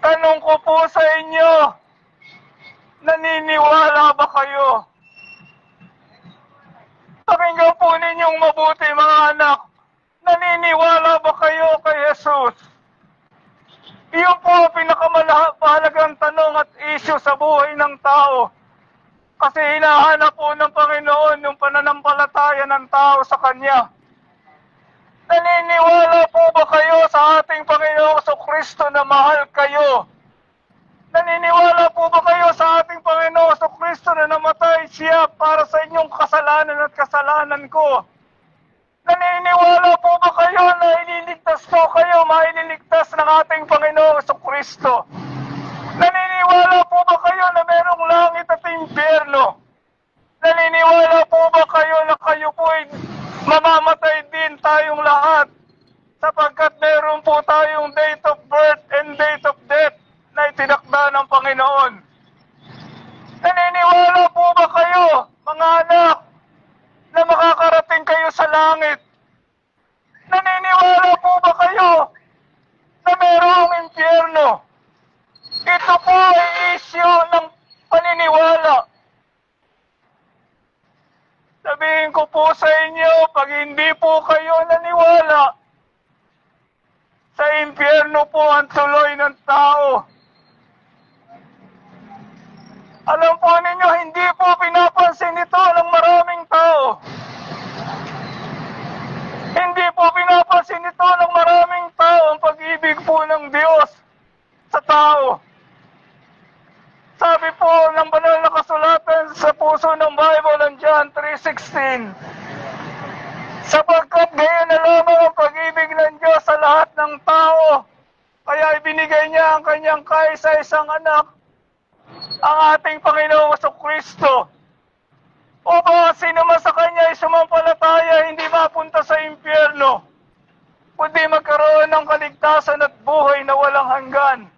Tanong ko po sa inyo, naniniwala ba kayo? Pakinggan po ninyong mabuti mga anak, naniniwala ba kayo kay Jesus? Iyon po ang pinakamahalagang tanong at issue sa buhay ng tao. Kasi hinahanap po ng Panginoon yung pananampalataya ng tao sa Kanya. Naniniwala po ba kayo sa ating Panginoong Kristo na mahal kayo? Naniniwala po ba kayo sa ating Panginoong Kristo na namatay siya para sa inyong kasalanan at kasalanan ko? Naniniwala po ba kayo na ililigtas po kayo, maililigtas ng ating Panginoong Kristo? Naniniwala po ba kayo na merong langit at impyerno? Naniniwala po ba kayo na kayo po ay mamamatay din tayong lahat sapagkat meron po tayong date of birth and date of death na itinakda ng Panginoon? Naniniwala po ba kayo, mga anak, na makakarating kayo sa langit? Naniniwala po ba kayo na merong impyerno? Ito po ay issue ng paniniwala. Sabihin ko po sa inyo, pag hindi po kayo naniwala, sa impyerno po ang tuloy ng tao. Alam po ninyo, hindi po pinapansin ito ng maraming tao. Hindi po pinapansin ito ng maraming tao ang pag-ibig po ng Diyos sa tao. Sabi po ng banal na kasulatan sa puso ng Bible ng John 3:16, sapagkat gayon na lamang ang pag-ibig ng Diyos sa lahat ng tao, kaya ibinigay niya ang kanyang kaisa-isang anak, ang ating Panginoong Kristo, upang sino man sa kanya ay sumampalataya, hindi mapunta sa impyerno, kundi magkaroon ng kaligtasan at buhay na walang hanggan.